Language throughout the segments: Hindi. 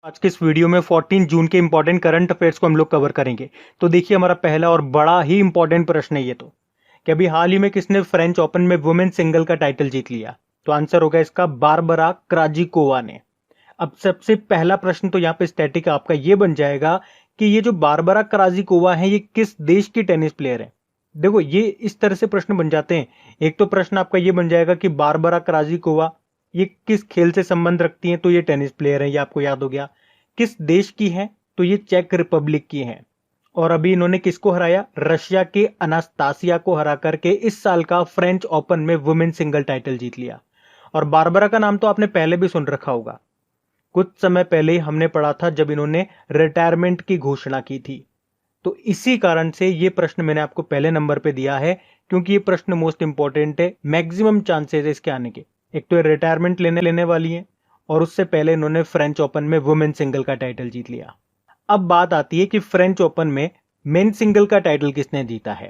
आज के इस वीडियो में 14 जून के इंपॉर्टेंट करंट अफेयर्स को हम लोग कवर करेंगे। तो देखिए हमारा पहला और बड़ा ही इंपॉर्टेंट प्रश्न है ये तो कि अभी हाल ही में किसने फ्रेंच ओपन में वुमेन सिंगल का टाइटल जीत लिया। तो आंसर होगा इसका बारबरा क्राजिकोवा ने। अब सबसे पहला प्रश्न तो यहाँ पे स्टैटिक आपका ये बन जाएगा कि ये जो बारबरा क्राजिकोवा है ये किस देश की टेनिस प्लेयर है। देखो ये इस तरह से प्रश्न बन जाते हैं। एक तो प्रश्न आपका ये बन जाएगा कि बारबरा क्राजिकोवा ये किस खेल से संबंध रखती हैं, तो ये टेनिस प्लेयर है, ये आपको याद हो गया। किस देश की है, तो ये चेक रिपब्लिक की है। और अभी इन्होंने किसको हराया, रशिया के अनास्तासिया को हरा करके इस साल का फ्रेंच ओपन में वुमेन सिंगल टाइटल जीत लिया। और बारबरा का नाम तो आपने पहले भी सुन रखा होगा, कुछ समय पहले ही हमने पढ़ा था जब इन्होंने रिटायरमेंट की घोषणा की थी। तो इसी कारण से ये प्रश्न मैंने आपको पहले नंबर पे दिया है, क्योंकि ये प्रश्न मोस्ट इंपॉर्टेंट है, मैक्सिमम चांसेस है इसके आने के। एक तो रिटायरमेंट लेने वाली है और उससे पहले इन्होंने फ्रेंच ओपन में वुमेन सिंगल का टाइटल जीत लिया। अब बात आती है कि फ्रेंच ओपन में मेन सिंगल का टाइटल किसने जीता है।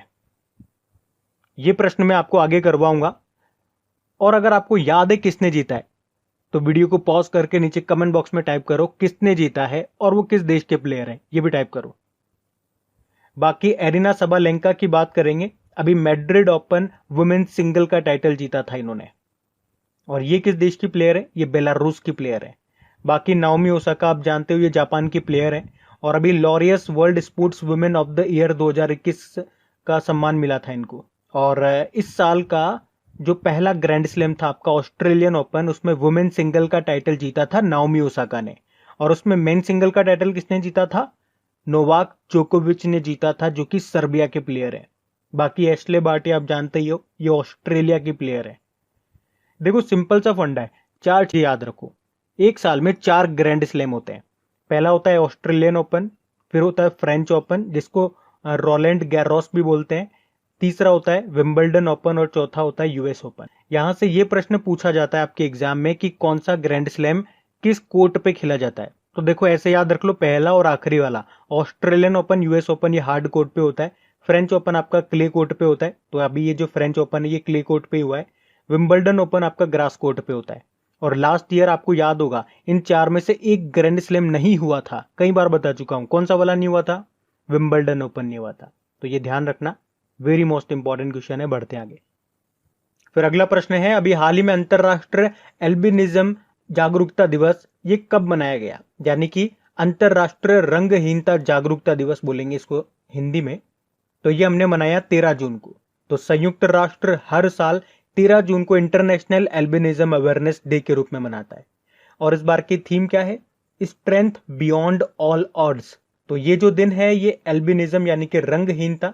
यह प्रश्न मैं आपको आगे करवाऊंगा, और अगर आपको याद है किसने जीता है तो वीडियो को पॉज करके नीचे कमेंट बॉक्स में टाइप करो किसने जीता है और वो किस देश के प्लेयर हैं, ये भी टाइप करो। बाकी एरिना सबालेंका की बात करेंगे। अभी मैड्रिड ओपन वुमेन सिंगल का टाइटल जीता था इन्होंने, और ये किस देश की प्लेयर है, ये बेलारूस की प्लेयर है। बाकी नाओमी ओसाका आप जानते हो ये जापान की प्लेयर है, और अभी Laureus world sports women of the year 2021 का सम्मान मिला था इनको। और इस साल का जो पहला ग्रैंड स्लैम था आपका ऑस्ट्रेलियन ओपन, उसमें वुमेन सिंगल का टाइटल जीता था नाओमी ओसाका ने। और उसमें मेन सिंगल का टाइटल किसने जीता था, नोवाक जोकोविच ने जीता था, जो कि सर्बिया के प्लेयर है। बाकी एशले बार्टी आप जानते ही हो, ये ऑस्ट्रेलिया की प्लेयर है। देखो सिंपल सा फंडा है, चार चीज याद रखो। एक साल में 4 ग्रैंड स्लैम होते हैं। पहला होता है ऑस्ट्रेलियन ओपन, फिर होता है फ्रेंच ओपन जिसको रोलैंड गैरोस भी बोलते हैं, तीसरा होता है विंबलडन ओपन, और चौथा होता है यूएस ओपन। यहां से यह प्रश्न पूछा जाता है आपके एग्जाम में कि कौन सा ग्रैंड स्लैम किस कोर्ट पे खेला जाता है। तो देखो ऐसे याद रख लो, पहला और आखिरी वाला ऑस्ट्रेलियन ओपन यूएस ओपन ये हार्ड कोर्ट पे होता है, फ्रेंच ओपन आपका क्ले कोर्ट पे होता है। तो अभी ये जो फ्रेंच ओपन है ये क्ले कोर्ट पे हुआ है। विंबलडन ओपन आपका ग्रास कोर्ट पे होता है। और लास्ट ईयर आपको याद होगा इन 4 में से एक ग्रैंड स्लैम नहीं हुआ था, कई बार बता चुका हूं कौन सा वाला नहीं हुआ था, विंबलडन ओपन नहीं हुआ था। तो ये ध्यान रखना, वेरी मोस्ट इंपॉर्टेंट क्वेश्चन है। बढ़ते आगे। फिर अगला प्रश्न है, अभी हाल ही में अंतरराष्ट्रीय एल्बिनिज्म जागरूकता दिवस ये कब मनाया गया, यानी कि अंतरराष्ट्रीय रंगहीनता जागरूकता दिवस बोलेंगे इसको हिंदी में। तो ये हमने मनाया 13 जून को। तो संयुक्त राष्ट्र हर साल 13 जून को इंटरनेशनल एल्बिनिज्म अवेयरनेस डे के रूप में मनाता है। और इस बार की थीम क्या है, स्ट्रेंथ बियॉन्ड ऑल ऑड्स। तो ये जो दिन है ये एल्बिनिज्म यानी कि रंगहीनता,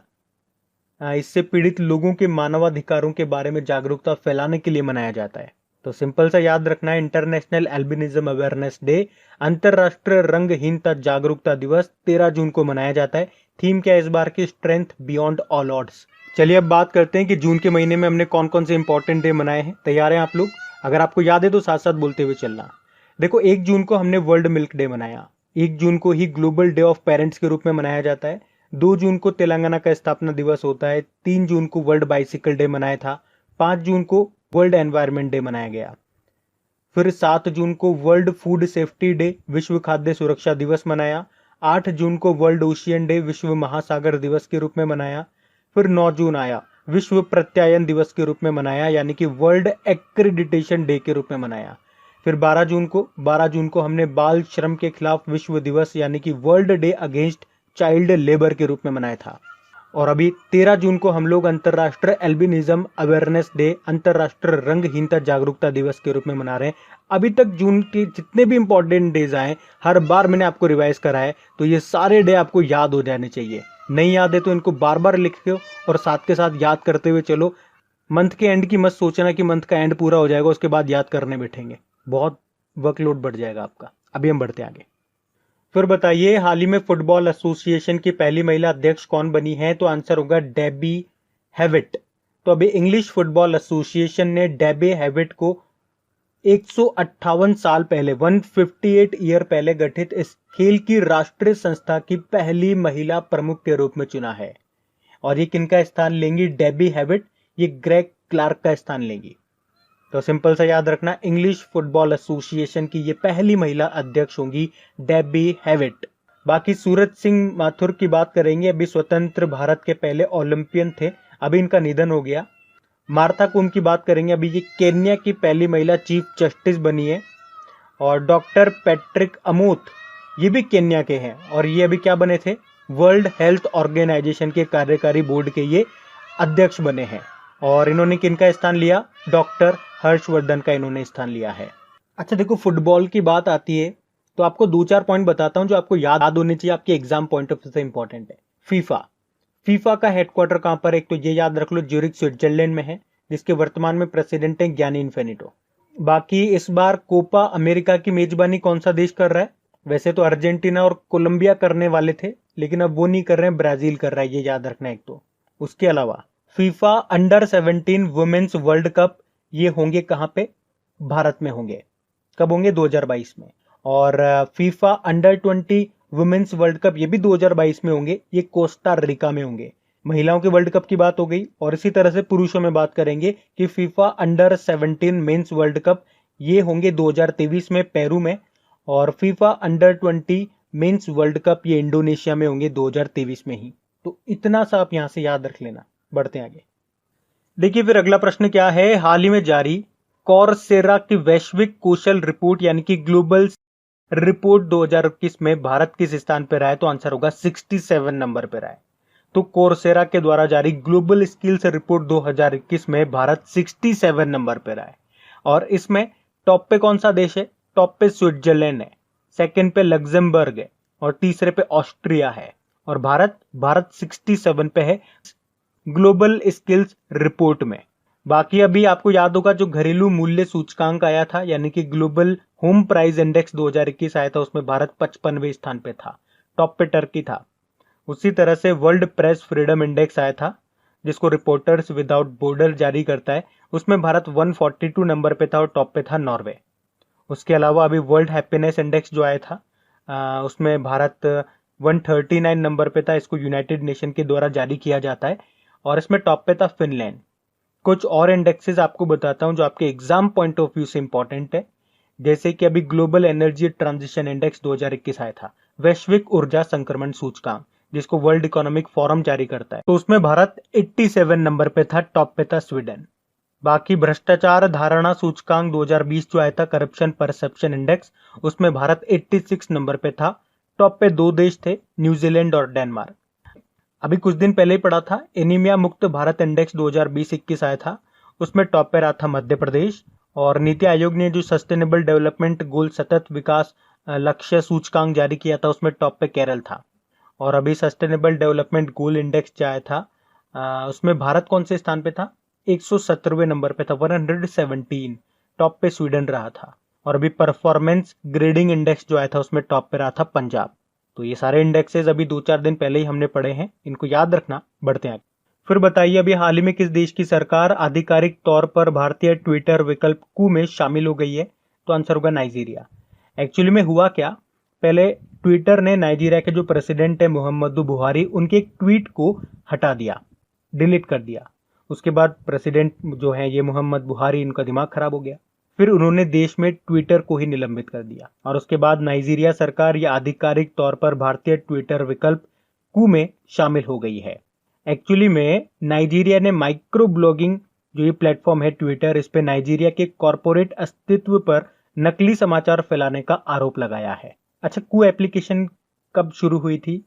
इससे पीड़ित लोगों के मानवाधिकारों के बारे में जागरूकता फैलाने के लिए मनाया जाता है। तो सिंपल सा याद रखना है, इंटरनेशनल एल्बिनिज्म अवेयरनेस डे, अंतरराष्ट्रीय रंगहीनता जागरूकता दिवस 13 जून को मनाया जाता है। थीम क्या है इस बार की, स्ट्रेंथ बियॉन्ड ऑल ऑड्स। चलिए अब बात करते हैं कि जून के महीने में हमने कौन कौन से इंपॉर्टेंट डे मनाए हैं। तैयार हैं आप लोग, अगर आपको याद है तो साथ साथ बोलते हुए चलना। देखो 1 जून को हमने वर्ल्ड मिल्क डे मनाया, 1 जून को ही ग्लोबल डे ऑफ पेरेंट्स के रूप में मनाया जाता है, 2 जून को तेलंगाना का स्थापना दिवस होता है, 3 जून को वर्ल्ड बाइसिकल डे मनाया था, 5 जून को वर्ल्ड एनवायरनमेंट डे मनाया गया, फिर 7 जून को वर्ल्ड फूड सेफ्टी डे विश्व खाद्य सुरक्षा दिवस मनाया, 8 जून को वर्ल्ड ओशियन डे विश्व महासागर दिवस के रूप में मनाया, फिर 9 जून आया विश्व प्रत्यायन दिवस के रूप में मनाया, यानी कि वर्ल्ड एक्रेडिटेशन डे के रूप में मनाया। फिर 12 जून को हमने बाल श्रम के खिलाफ विश्व दिवस यानी कि world day against child labour के रूप में मनाया था। और अभी 13 जून को हम लोग अंतरराष्ट्रीय एल्बिनिज्म अवेयरनेस डे, अंतरराष्ट्रीय रंगहीनता जागरूकता दिवस के रूप में मना रहे हैं। अभी तक जून के जितने भी इंपॉर्टेंट डेज आए हर बार मैंने आपको रिवाइज करा है, तो ये सारे डे आपको याद हो जाने चाहिए। नहीं याद है तो इनको बार बार लिखो और साथ के साथ याद करते हुए चलो। मंथ के एंड की मत सोचना कि मंथ का एंड पूरा हो जाएगा उसके बाद याद करने बैठेंगे, बहुत वर्कलोड बढ़ जाएगा आपका। अभी हम बढ़ते आगे। फिर बताइए हाल ही में फुटबॉल एसोसिएशन की पहली महिला अध्यक्ष कौन बनी है, तो आंसर होगा डेबी हैविट। तो अभी इंग्लिश फुटबॉल एसोसिएशन ने डेबी हैविट को 158 साल पहले 158 ईयर पहले गठित इस खेल की राष्ट्रीय संस्था की पहली महिला प्रमुख के रूप में चुना है। और ये किनका स्थान लेंगी डेबी हैविट, ये ग्रेग क्लार्क का स्थान लेंगी। तो सिंपल सा याद रखना, इंग्लिश फुटबॉल एसोसिएशन की ये पहली महिला अध्यक्ष होंगी डेबी हैविट। बाकी सूरज सिंह माथुर की बात करेंगे, अभी स्वतंत्र भारत के पहले ओलंपियन थे, अभी इनका निधन हो गया। मार्था कुम की बात करेंगे, अभी ये केन्या की पहली महिला चीफ जस्टिस बनी है। और डॉक्टर पैट्रिक अमूथ, ये भी केन्या के हैं और ये अभी क्या बने थे, वर्ल्ड हेल्थ ऑर्गेनाइजेशन के कार्यकारी बोर्ड के ये अध्यक्ष बने हैं। और इन्होंने किनका स्थान लिया, डॉक्टर हर्षवर्धन का इन्होंने स्थान लिया है। अच्छा देखो, फुटबॉल की बात आती है तो आपको 2-4 पॉइंट बताता हूं जो आपको याद होने चाहिए, आपके एग्जाम पॉइंट ऑफ व्यू से इंपॉर्टेंट है। फीफा का हेडक्वार्टर कहां पर है, एक तो ये याद रख लो, ज्यूरिख स्विट्जरलैंड में है, जिसके वर्तमान में प्रेसिडेंट है ज्ञानी इन्फेनिटो। बाकी इस बार कोपा अमेरिका की मेजबानी कौन सा देश कर रहा है, वैसे तो अर्जेंटीना और कोलंबिया करने वाले थे, लेकिन अब वो नहीं कर रहे हैं, ब्राजील कर रहा है, ये याद रखना एक तो। उसके अलावा FIFA under 17 women's world cup ये होंगे कहां पे, भारत में होंगे। कब होंगे, 2022 में। और FIFA under 20 women's world cup ये भी 2022 में होंगे, ये कोस्टा रिका में होंगे। महिलाओं के वर्ल्ड कप की बात हो गई। और इसी तरह से पुरुषों में बात करेंगे कि FIFA under 17 mains world cup ये होंगे 2023 में पेरू में। और FIFA under 20 mains world cup ये इंडोनेशिया में होंगे 2023 में ही। तो इतना सा आप यहां से याद रख लेना। बढ़ते हैं आगे। देखिए फिर अगला प्रश्न क्या है, हाल ही में जारी कॉर्सेरा की वैश्विक कौशल रिपोर्ट यानी कि ग्लोबल रिपोर्ट 2021 में भारत किस स्थान पर रहा है, तो आंसर होगा 67 नंबर पर रहा है। तो कोर्सेरा के द्वारा जारी ग्लोबल स्किल्स रिपोर्ट 2021 में भारत 67 नंबर पर रहा है। और इसमें टॉप पे कौन सा देश है, टॉप पे स्विट्जरलैंड है, सेकंड पे लग्जमबर्ग है और तीसरे पे ऑस्ट्रिया है। और भारत 67 पे है ग्लोबल स्किल्स रिपोर्ट में। बाकी अभी आपको याद होगा जो घरेलू मूल्य सूचकांक आया था यानी कि ग्लोबल होम प्राइस इंडेक्स 2021 आया था, उसमें भारत 55वें स्थान पे था, टॉप पे टर्की था। उसी तरह से वर्ल्ड प्रेस फ्रीडम इंडेक्स आया था जिसको रिपोर्टर्स विदाउट बॉर्डर जारी करता है, उसमें भारत 142 नंबर पे था और टॉप पे था नॉर्वे। उसके अलावा अभी वर्ल्ड हैप्पीनेस इंडेक्स जो आया था उसमें भारत 139 नंबर पे था, इसको यूनाइटेड नेशन के द्वारा जारी किया जाता है और इसमें टॉप पे था फिनलैंड। कुछ और इंडेक्सेस आपको बताता हूं जो आपके एग्जाम पॉइंट ऑफ व्यू से इंपॉर्टेंट है, जैसे कि अभी ग्लोबल एनर्जी ट्रांजिशन इंडेक्स 2021 आया था, वैश्विक ऊर्जा संक्रमण सूचकांक जिसको वर्ल्ड इकोनॉमिक फोरम जारी करता है, तो उसमें भारत 87 नंबर पे था, टॉप पे था स्वीडन। बाकी भ्रष्टाचार धारणा सूचकांक 2020 जो आया था, करप्शन परसेप्शन इंडेक्स, उसमें भारत 86 नंबर पे था, टॉप पे दो देश थे, न्यूजीलैंड और डेनमार्क। अभी कुछ दिन पहले ही पढ़ा था एनीमिया मुक्त भारत इंडेक्स 2020-21 आया था, उसमें टॉप पे रहा था मध्य प्रदेश। और नीति आयोग ने जो सस्टेनेबल डेवलपमेंट गोल सतत विकास लक्ष्य सूचकांक जारी किया था उसमें टॉप पे केरल था। और अभी सस्टेनेबल डेवलपमेंट गोल इंडेक्स जो आया था उसमें भारत कौन से स्थान पे था, 117वें नंबर पे था, 117, टॉप पे स्वीडन रहा था। और अभी परफॉर्मेंस ग्रेडिंग इंडेक्स जो आया था उसमें टॉप पे रहा था पंजाब। तो ये सारे इंडेक्सेस अभी 2-4 दिन पहले ही हमने पढ़े हैं, इनको याद रखना। बढ़ते हैं। फिर बताइए अभी हाल ही में किस देश की सरकार आधिकारिक तौर पर भारतीय ट्विटर विकल्प कू में शामिल हो गई है, तो आंसर होगा नाइजीरिया। एक्चुअली में हुआ क्या, पहले ट्विटर ने नाइजीरिया के जो प्रेसिडेंट है मुहम्मदू बुहारी, उनके एक ट्वीट को हटा दिया, डिलीट कर दिया। उसके बाद प्रेसिडेंट जो है ये मोहम्मद बुहारी, इनका दिमाग खराब हो गया, फिर उन्होंने देश में ट्विटर को ही निलंबित कर दिया। और उसके बाद नाइजीरिया सरकार यह आधिकारिक तौर पर भारतीय ट्विटर विकल्प कू में शामिल हो गई है। एक्चुअली में नाइजीरिया ने माइक्रो ब्लॉगिंग जो ये प्लेटफॉर्म है ट्विटर, इस पे नाइजीरिया के कॉरपोरेट अस्तित्व पर नकली समाचार फैलाने का आरोप लगाया है। अच्छा, कू एप्लीकेशन कब शुरू हुई थी,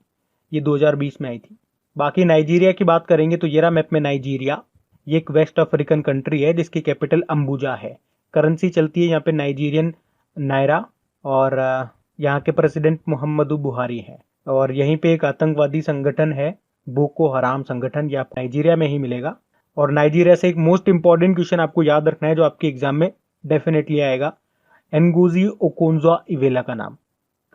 ये 2020 में आई थी। बाकी नाइजीरिया की बात करेंगे तो ये रहा मैप में नाइजीरिया, ये एक वेस्ट अफ्रीकन कंट्री है जिसकी कैपिटल अम्बुजा है। करेंसी चलती है यहाँ पे नाइजीरियन नायरा और यहाँ के प्रेसिडेंट मुहम्मदू बुहारी है। और यहीं पे एक आतंकवादी संगठन है बोको हराम संगठन, ये आप नाइजीरिया में ही मिलेगा। और नाइजीरिया से एक मोस्ट इंपॉर्टेंट क्वेश्चन आपको याद रखना है जो आपके एग्जाम में डेफिनेटली आएगा, एनगोजी ओकोंजो इवेला का नाम,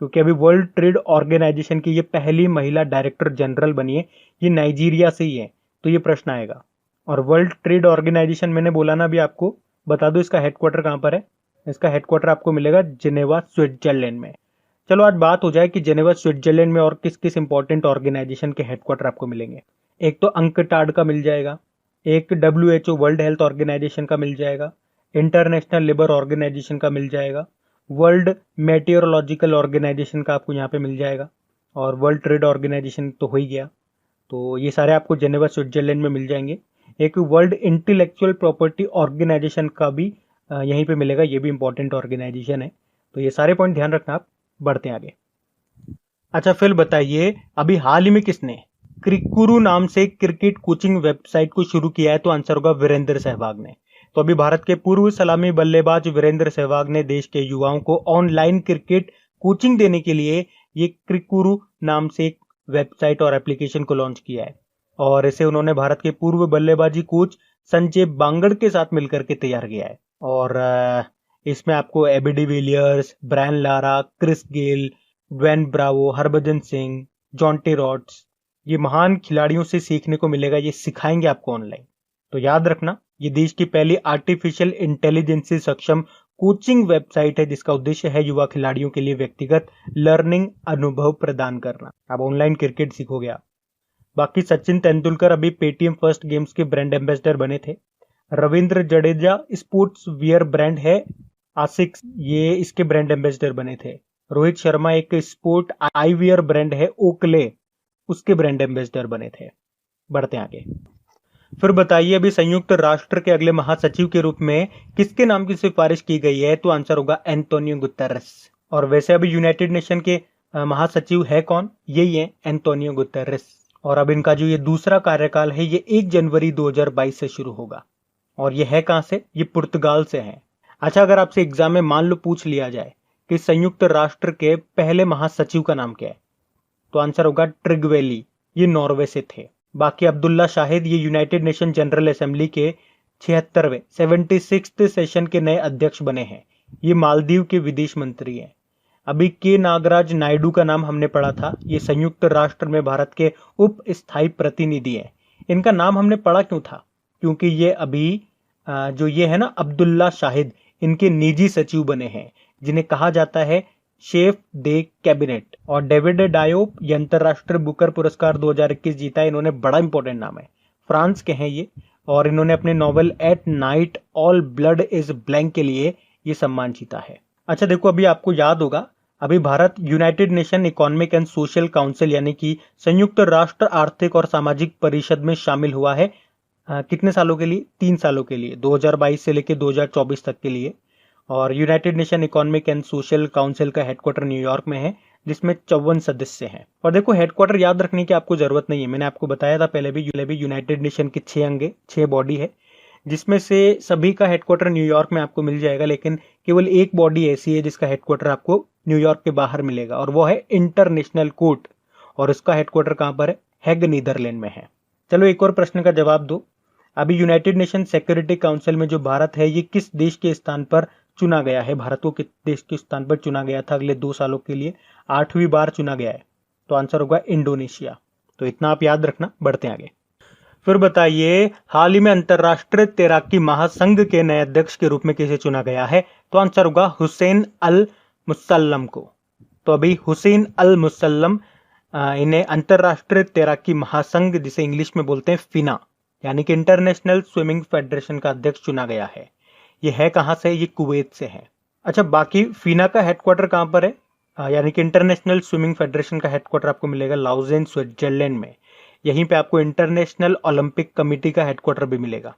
क्योंकि अभी वर्ल्ड ट्रेड ऑर्गेनाइजेशन की ये पहली महिला डायरेक्टर जनरल बनी है, ये नाइजीरिया से ही है, तो ये प्रश्न आएगा। और वर्ल्ड ट्रेड ऑर्गेनाइजेशन मैंने बोला ना, अभी आपको बता दो इसका हेडक्वार्टर कहाँ पर है, इसका हेडक्वार्टर आपको मिलेगा जेनेवा स्विट्जरलैंड में। चलो आज बात हो जाए कि जेनेवा स्विट्जरलैंड में और किस किस इंपॉर्टेंट ऑर्गेनाइजेशन के हेडक्वार्टर आपको मिलेंगे। एक तो अंकटाड का मिल जाएगा, एक WHO वर्ल्ड हेल्थ ऑर्गेनाइजेशन का मिल जाएगा, इंटरनेशनल लेबर ऑर्गेनाइजेशन का मिल जाएगा, वर्ल्ड मेटेरोलॉजिकल ऑर्गेनाइजेशन का आपको यहाँ पे मिल जाएगा, और वर्ल्ड ट्रेड ऑर्गेनाइजेशन तो हो ही गया। तो ये सारे आपको जेनेवा स्विट्जरलैंड में मिल जाएंगे। एक वर्ल्ड इंटेलेक्चुअल प्रॉपर्टी ऑर्गेनाइजेशन का भी यहीं पे मिलेगा, ये भी इंपॉर्टेंट ऑर्गेनाइजेशन है। तो ये सारे पॉइंट ध्यान रखना आप। बढ़ते हैं आगे। अच्छा फिर बताइए, अभी हाल ही में किसने क्रिकुरु नाम से क्रिकेट कोचिंग वेबसाइट को शुरू किया है? तो आंसर होगा वीरेंद्र सहवाग ने। तो अभी भारत के पूर्व सलामी बल्लेबाज वीरेंद्र सहवाग ने देश के युवाओं को ऑनलाइन क्रिकेट कोचिंग देने के लिए ये क्रिकुरु नाम से एक वेबसाइट और एप्लीकेशन को लॉन्च किया है, और इसे उन्होंने भारत के पूर्व बल्लेबाजी कोच संजय बांगड़ के साथ मिलकर के तैयार किया है। और इसमें आपको AB de Villiers, Brian Lara, Chris Gayle, Dwayne Bravo, Harbhajan Singh, Jonty Rhodes, ये महान खिलाड़ियों से सीखने को मिलेगा। ये सिखाएंगे आपको ऑनलाइन। तो याद रखना, ये देश की पहली आर्टिफिशियल इंटेलिजेंस से सक्षम कोचिंग वेबसाइट है, जिसका उद्देश्य है युवा खिलाड़ियों के लिए व्यक्तिगत लर्निंग अनुभव प्रदान करना। अब ऑनलाइन क्रिकेट सीखोगे आप। बाकी सचिन तेंदुलकर अभी पेटीएम फर्स्ट गेम्स के ब्रांड एम्बेसडर बने थे। Ravindra Jadeja sports wear brand है आसिक्स, ये इसके ब्रांड एम्बेसडर बने थे। रोहित शर्मा एक स्पोर्ट आईवियर ब्रांड है ओकले, उसके ब्रांड एम्बेसडर बने थे। बढ़ते आगे। फिर बताइए, अभी संयुक्त राष्ट्र के अगले महासचिव के रूप में किसके नाम की सिफारिश की गई है? तो आंसर होगा एंटोनियो गुतेरेस। और वैसे अभी यूनाइटेड नेशन के महासचिव है कौन? यही है, एंटोनियो गुतेरेस। और अब इनका जो ये दूसरा कार्यकाल है, ये 1 जनवरी 2022 से शुरू होगा। और ये है कहां से? ये पुर्तगाल से है। अच्छा, अगर आपसे एग्जाम में मान लो पूछ लिया जाए कि संयुक्त राष्ट्र के पहले महासचिव का नाम क्या है? तो आंसर होगा ट्रिगवेली, ये नॉर्वे से थे। बाकी अब्दुल्ला शाहिद, ये यूनाइटेड नेशन जनरल असेंबली के 76वें सेशन के नए अध्यक्ष बने हैं। ये मालदीव के विदेश मंत्री हैं। अभी के नागराज नायडू का नाम हमने पढ़ा था, ये संयुक्त राष्ट्र में भारत के उप स्थायी प्रतिनिधि हैं। इनका नाम हमने पढ़ा क्यों था? क्योंकि ये अभी जो ये है ना अब्दुल्ला शाहिद, इनके निजी सचिव बने हैं, जिन्हें कहा जाता है शेफ दे कैबिनेट। और डेविड डायोप, ये अंतरराष्ट्रीय बुकर पुरस्कार 2021 जीता है। इन्होंने बड़ा इंपॉर्टेंट नाम है, फ्रांस के हैं ये, और इन्होंने अपने novel at night all blood is blank के लिए ये सम्मान जीता है। अच्छा देखो, अभी आपको याद होगा, अभी Bharat United nation economic and social council यानी कि संयुक्त राष्ट्र आर्थिक और सामाजिक परिषद में शामिल हुआ है। कितने सालों के लिए? 3 सालों के लिए, 2022 से लेकर 2024 तक के लिए। और United nation economic and social council का हेडक्वार्टर न्यूयॉर्क में है, जिसमें 54 सदस्य हैं। और देखो, हेडक्वार्टर याद रखने की आपको जरूरत नहीं है, मैंने आपको बताया था पहले भी यूनाइटेड नेशन के 6 अंग, 6 बॉडी है, जिसमें से सभी का हेडक्वार्टर न्यूयॉर्क में आपको मिल जाएगा। लेकिन केवल एक बॉडी ऐसी है जिसका हेडक्वार्टर आपको न्यूयॉर्क के बाहर मिलेगा, और वो है इंटरनेशनल कोर्ट, और उसका हेडक्वार्टर कहां पर है? हेग, नीदरलैंड में है। चलो एक और प्रश्न का जवाब दो। अभी यूनाइटेड नेशन सिक्योरिटी काउंसिल में जो भारत है, ये किस देश के स्थान पर चुना गया है? भारत को किस देश के स्थान पर चुना गया था अगले 2 सालों के लिए? 8वीं बार चुना गया है। तो आंसर होगा इंडोनेशिया। तो इतना आप याद रखना। बढ़ते आगे। फिर बताइए, हाल ही में अंतरराष्ट्रीय तैराकी महासंघ के नए अध्यक्ष के रूप में किसे चुना गया है? तो आंसर होगा हुसैन अल मुसल्लम को। तो अभी हुसैन अल मुसल्लम, इन्हें अंतरराष्ट्रीय तैराकी महासंघ, जिसे इंग्लिश में बोलते हैं फिना, यानी कि इंटरनेशनल स्विमिंग फेडरेशन का अध्यक्ष चुना गया है। ये है कहां से? ये कुवैत से है। अच्छा, बाकी फिना का हेडक्वार्टर कहां पर है? यानी कि इंटरनेशनल स्विमिंग फेडरेशन का हेडक्वार्टर आपको मिलेगा लाउजेन, स्विट्जरलैंड में। यहीं पे आपको इंटरनेशनल ओलंपिक कमेटी का हेडक्वार्टर भी मिलेगा।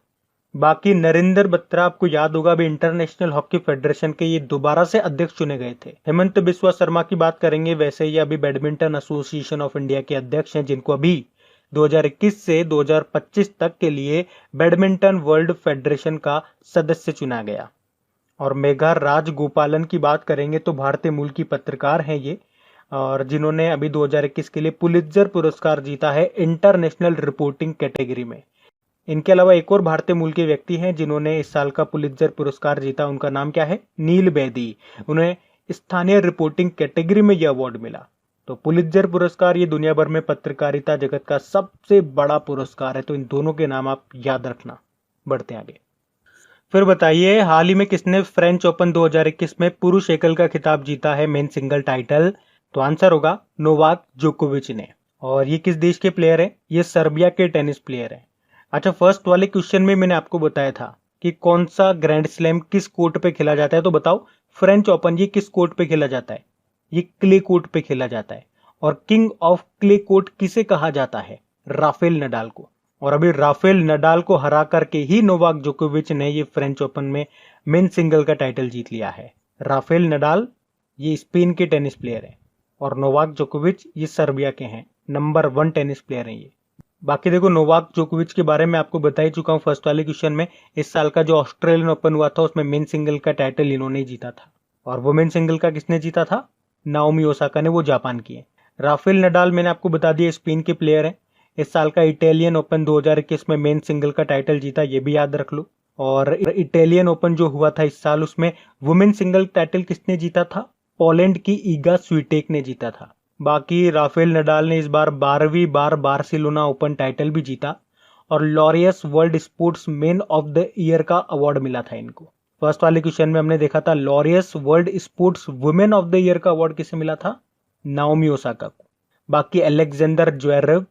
बाकी नरेंद्र बत्रा, आपको याद होगा, अभी इंटरनेशनल हॉकी फेडरेशन के ये दोबारा से अध्यक्ष चुने गए थे। हेमंत बिस्वा शर्मा की बात करेंगे, वैसे ये अभी बैडमिंटन एसोसिएशन ऑफ इंडिया के अध्यक्ष हैं, जिनको अभी 2021 से 2025 तक के लिए बैडमिंटन वर्ल्ड फेडरेशन का सदस्य चुना गया। और मेघा राजगोपालन की बात करेंगे तो भारतीय मूल की पत्रकार हैं ये, और जिन्होंने अभी 2021 के लिए पुलित्जर पुरस्कार जीता है इंटरनेशनल रिपोर्टिंग कैटेगरी में। इनके अलावा एक और भारतीय मूल के व्यक्ति हैं जिन्होंने इस साल का पुलित्जर पुरस्कार जीता। उनका नाम क्या है? नील बेदी। उन्हें स्थानीय रिपोर्टिंग कैटेगरी में यह अवार्ड मिला। तो पुलित्जर पुरस्कार ये दुनिया भर में पत्रकारिता जगत का सबसे बड़ा पुरस्कार है। तो इन दोनों के नाम आप याद रखना। बढ़ते हैं आगे। फिर बताइए, हाल ही में किसने फ्रेंच ओपन 2021 में पुरुष एकल का खिताब जीता है, मेन सिंगल टाइटल? तो आंसर होगा नोवाक जोकोविच ने। और ये किस देश के प्लेयर है? ये सर्बिया के टेनिस प्लेयर है। अच्छा, फर्स्ट वाले क्वेश्चन में मैंने आपको बताया था कि कौन सा ग्रैंड स्लैम किस कोर्ट पे खेला जाता है, तो बताओ फ्रेंच ओपन ये किस कोर्ट पे खेला जाता है? ये क्ले कोर्ट पे खेला जाता है। और किंग ऑफ क्ले कोर्ट किसे कहा जाता है? राफेल नडाल को। और अभी राफेल नडाल को हरा करके ही नोवाक जोकोविच ने ये फ्रेंच ओपन में मेन सिंगल का टाइटल जीत लिया है। राफेल नडाल ये स्पेन के टेनिस प्लेयर हैं और नोवाक जोकोविच ये सर्बिया के हैं। नंबर 1 टेनिस प्लेयर हैं ये। बाकी देखो, नोवाक जोकोविच के बारे में आपको बता ही चुका हूं फर्स्ट वाले क्वेश्चन में। इस साल का जो ऑस्ट्रेलियन ओपन हुआ था उसमें मेन सिंगल का टाइटल इन्होंने जीता था। और वुमेन सिंगल का किसने जीता था? नाओमी ओसाका ने, वो जापान की है। राफेल नडाल मैंने आपको बता दिया स्पेन के प्लेयर हैं। इस साल का इटालियन ओपन 2021 में मेन सिंगल का टाइटल जीता, ये भी याद रख लो। और इटालियन ओपन जो हुआ था इस साल, उसमें वुमेन सिंगल टाइटल किसने जीता था? पोलैंड की ईगा स्वीटेक ने जीता था। बाकी राफेल नडाल ने इस बार 12वीं बार बार्सिलोना ओपन टाइटल भी जीता और Laureus world sports man of the year का अवार्ड मिला था इनको। फर्स्ट वाले क्वेश्चन में हमने देखा था Laureus world sports women of the year का अवार्ड किसे मिला था? नाओमी ओसाका को। बाकी अलेक्जेंडर ज्वेरेव,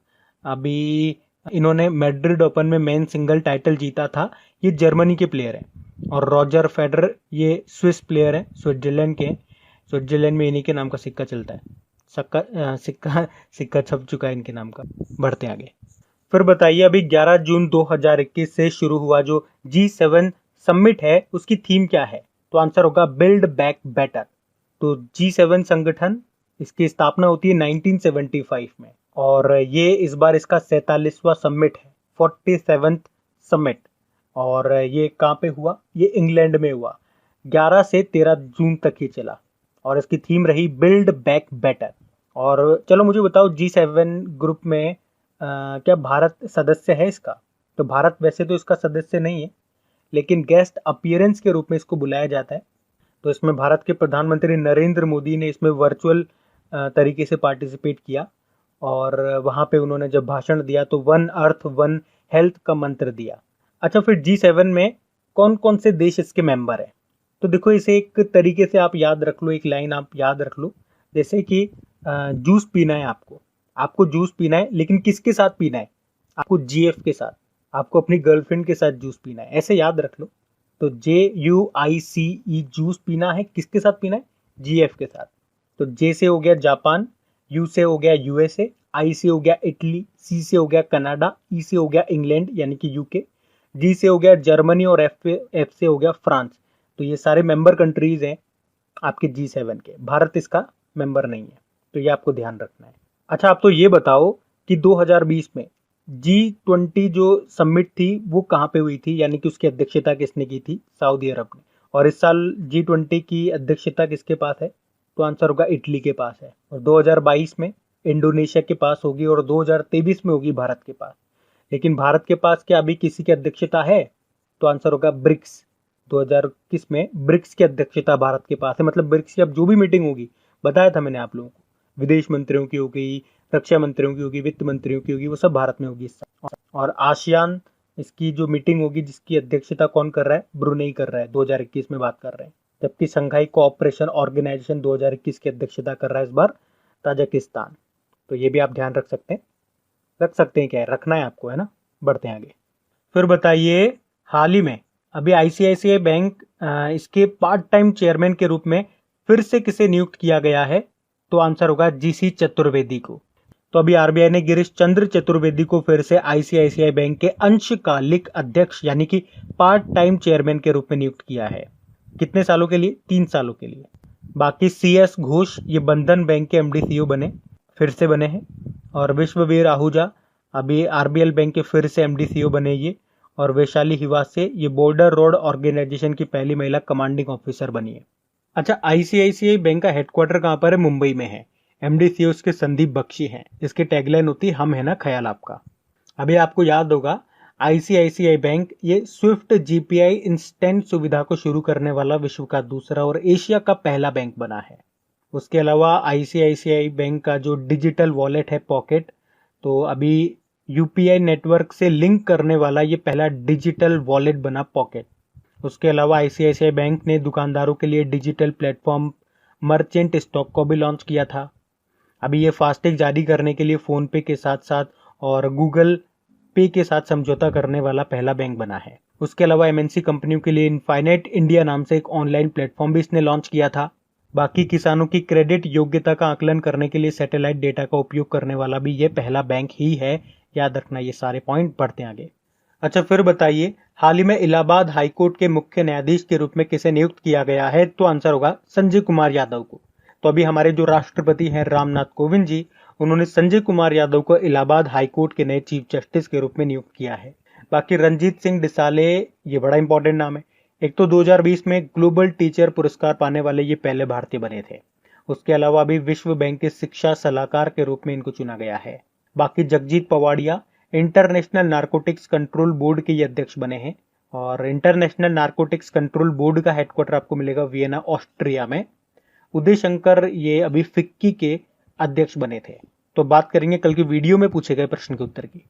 अभी इन्होंने मैड्रिड ओपन में मेन सिंगल टाइटल जीता था, ये जर्मनी के प्लेयर हैं। और रॉजर फेडरर ये स्विस प्लेयर हैं, स्विट्जरलैंड के। स्विट्जरलैंड में इन्हीं के नाम का सिक्का चलता है। सिक्का छप चुका है इनके नाम का। बढ़ते आगे। फिर बताइए, अभी 11 जून 2021 से शुरू हुआ जो G7 समिट है उसकी थीम क्या है? तो आंसर होगा बिल्ड बैक बेटर। तो G7 संगठन, इसकी स्थापना होती है 1975 में और ये इस बार इसका 47वां समिट है, 47th समिट। और ये कहाँ पे हुआ? ये इंग्लैंड में हुआ। 11 से 13 जून तक ही चला और इसकी थीम रही बिल्ड बैक बेटर। और चलो मुझे बताओ, G7 ग्रुप में क्या भारत सदस्य है इसका? तो भारत वैसे तो इसका सदस्य नहीं है, लेकिन गेस्ट अपीयरेंस के रूप में इसको बुलाया जाता है। तो इसमें भारत के प्रधानमंत्री नरेंद्र मोदी ने इसमें वर्चुअल तरीके से पार्टिसिपेट किया और वहाँ पे उन्होंने जब भाषण दिया तो वन अर्थ वन हेल्थ का मंत्र दिया। अच्छा, फिर G7 में कौन कौन से देश इसके मेंबर हैं? तो देखो, इसे एक तरीके से आप याद रख लो, एक लाइन आप याद रख लो, जैसे कि जूस पीना है आपको जूस पीना है, लेकिन किसके साथ पीना है? आपको GF के साथ, आपको अपनी गर्लफ्रेंड के साथ जूस पीना है, ऐसे याद रख लो। तो JUICE जूस पीना है, किसके साथ पीना है? GF के साथ। तो J से हो गया जापान, U से हो गया USA, I से हो गया इटली, C से हो गया कनाडा, E से हो गया इंग्लैंड यानी कि UK, G से हो गया जर्मनी और F से हो गया फ्रांस। तो ये सारे मेंबर कंट्रीज हैं आपके G7 के। भारत इसका मेंबर नहीं है, तो ये आपको ध्यान रखना है। अच्छा, आप तो ये बताओ कि 2020 में G20 जो समिट थी वो कहाँ पे हुई थी, यानी कि उसकी अध्यक्षता किसने की थी? सऊदी अरब ने। और इस साल G20 की अध्यक्षता किसके पास है? तो आंसर होगा इटली के पास है। और 2022 में इंडोनेशिया के पास होगी और 2023 में होगी भारत के पास। लेकिन भारत के पास क्या अभी किसी की अध्यक्षता है? तो आंसर होगा ब्रिक्स। 2021 में ब्रिक्स की अध्यक्षता भारत के पास है। मतलब ब्रिक्स की अब जो भी मीटिंग होगी, बताया था मैंने आप लोगों को, विदेश मंत्रियों की होगी, रक्षा मंत्रियों की होगी, वित्त मंत्रियों की होगी, वो सब भारत में होगी इस साल। और आसियान इसकी जो मीटिंग होगी जिसकी अध्यक्षता कौन कर रहा है? ब्रुनेई कर रहा है, 2021 में बात कर रहे हैं। जबकि संघाई कोऑपरेशन ऑर्गेनाइजेशन 2021 की अध्यक्षता कर रहा है इस बार ताजिकिस्तान। तो ये भी आप ध्यान रख सकते हैं, क्या है, रखना है आपको, है ना। बढ़ते हैं आगे। फिर बताइए, हाल ही में अभी ICICI बैंक इसके पार्ट टाइम चेयरमैन के रूप में फिर से किसे नियुक्त किया गया है? तो आंसर होगा GC चतुर्वेदी को। तो अभी RBI ने गिरीश चंद्र चतुर्वेदी को फिर से ICICI बैंक के अंशकालिक अध्यक्ष यानी कि पार्ट टाइम चेयरमैन के रूप में नियुक्त किया है। कितने सालों के लिए? 3 सालों के लिए। बाकी CS घोष ये बंधन बैंक के MD CEO बने, फिर से बने हैं। और विश्ववीर आहूजा अभी RBL बैंक के फिर से MD CEO बने ये। और वैशाली हिवासे ये बॉर्डर रोड ऑर्गेनाइजेशन की पहली महिला कमांडिंग ऑफिसर बनी है। अच्छा, ICICI बैंक का हेडक्वार्टर कहाँ पर है? मुंबई में है। MD CEO उसके संदीप बख्शी हैं। इसकी टैगलाइन होती है, हम है ना ख्याल आपका। अभी आपको याद होगा, ICICI बैंक ये स्विफ्ट GPI इंस्टेंट सुविधा को शुरू करने वाला विश्व का दूसरा और एशिया का पहला बैंक बना है। उसके अलावा ICICI बैंक का जो डिजिटल वॉलेट है पॉकेट, तो अभी UPI नेटवर्क से लिंक करने वाला ये पहला डिजिटल वॉलेट बना पॉकेट। उसके अलावा ICICI बैंक ने दुकानदारों के लिए डिजिटल प्लेटफॉर्म मर्चेंट स्टॉक को भी लॉन्च किया था। अभी ये फास्टैग जारी करने के लिए फ़ोन पे के साथ साथ और गूगल पे के साथ समझौता करने वाला पहला बैंक बना है। उसके अलावा एमएनसी कंपनियों के लिए इनफाइनाइट इंडिया नाम से एक ऑनलाइन प्लेटफॉर्म भी इसने लॉन्च किया था। बाकी किसानों की क्रेडिट योग्यता का आकलन करने के लिए सैटेलाइट डेटा का उपयोग करने वाला भी ये पहला बैंक ही है। याद रखना ये सारे पॉइंट। बढ़ते हैं आगे। अच्छा, फिर बताइए, हाल ही में इलाहाबाद हाईकोर्ट के मुख्य न्यायाधीश के रूप में किसे नियुक्त किया गया है? तो आंसर होगा संजय कुमार यादव को। तो अभी हमारे जो राष्ट्रपति हैं रामनाथ कोविंद जी, उन्होंने संजय कुमार यादव को इलाहाबाद हाईकोर्ट के नए चीफ जस्टिस के रूप में नियुक्त किया है। बाकी रणजीत सिंह डिसाले, ये बड़ा इंपॉर्टेंट नाम है। एक तो 2020 में ग्लोबल टीचर पुरस्कार पाने वाले ये पहले भारतीय बने थे। उसके अलावा अभी विश्व बैंक के शिक्षा सलाहकार के रूप में इनको चुना गया है। बाकी Jagjit Pavadia international narcotics control board के ये अध्यक्ष बने हैं, और इंटरनेशनल नारकोटिक्स कंट्रोल बोर्ड का हेडक्वार्टर आपको मिलेगा वियना, ऑस्ट्रिया में। उदय शंकर ये अभी फिक्की के अध्यक्ष बने थे। तो बात करेंगे कल की वीडियो में पूछे गए प्रश्न के उत्तर की।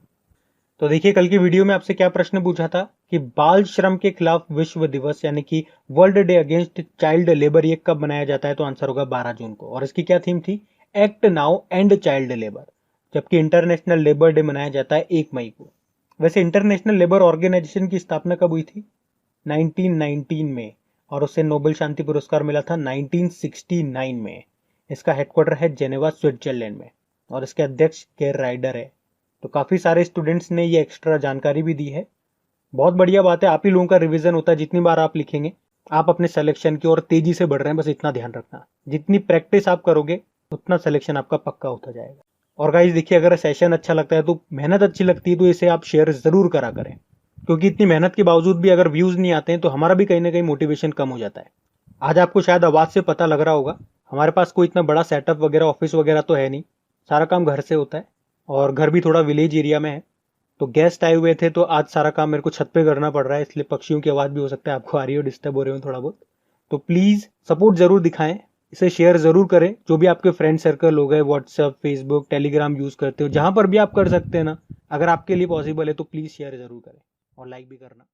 तो देखिए, कल की वीडियो में आपसे क्या प्रश्न पूछा था कि बाल श्रम के खिलाफ विश्व दिवस यानी कि world day against child labour ये कब मनाया जाता है? तो आंसर होगा 12 जून को। और इसकी क्या थीम थी? Act now and child labour. जबकि इंटरनेशनल लेबर डे मनाया जाता है 1 मई को। वैसे इंटरनेशनल लेबर ऑर्गेनाइजेशन की स्थापना कब हुई थी? 1919 में, और उसे नोबेल शांति पुरस्कार मिला था 1969 में। इसका हेडक्वार्टर है जेनेवा, स्विट्जरलैंड में, और इसके अध्यक्ष केर राइडर है। तो काफी सारे स्टूडेंट्स ने ये एक्स्ट्रा जानकारी भी दी है। बहुत बढ़िया बात है। आप ही लोगों का रिवीजन होता है। जितनी बार आप लिखेंगे, आप अपने सिलेक्शन की ओर तेजी से बढ़ रहे हैं। बस इतना ध्यान रखना, जितनी प्रैक्टिस आप करोगे उतना सिलेक्शन आपका पक्का होता जाएगा। और गाइस देखिए, अगर सेशन अच्छा लगता है, तो मेहनत अच्छी लगती है, तो इसे आप शेयर जरूर करा करें। क्योंकि इतनी मेहनत के बावजूद भी अगर व्यूज नहीं आते हैं तो हमारा भी कहीं ना कहीं मोटिवेशन कम हो जाता है। आज आपको शायद आवाज से पता लग रहा होगा, हमारे पास कोई इतना बड़ा सेटअप वगैरह, ऑफिस वगैरह तो है नहीं। सारा काम घर से होता है, और घर भी थोड़ा विलेज एरिया में है। तो गेस्ट आए हुए थे, तो आज सारा काम मेरे को छत पे करना पड़ रहा है, इसलिए पक्षियों की आवाज भी हो सकता है आपको आ रही हो, डिस्टर्ब हो रहे हो थोड़ा बहुत। तो प्लीज सपोर्ट जरूर दिखाएं, इसे शेयर जरूर करें। जो भी आपके फ्रेंड सर्कल हो गए, व्हाट्सएप, फेसबुक, टेलीग्राम यूज करते हो, जहां पर भी आप कर सकते हैं ना, अगर आपके लिए पॉसिबल है तो प्लीज शेयर जरूर करें और लाइक भी करना।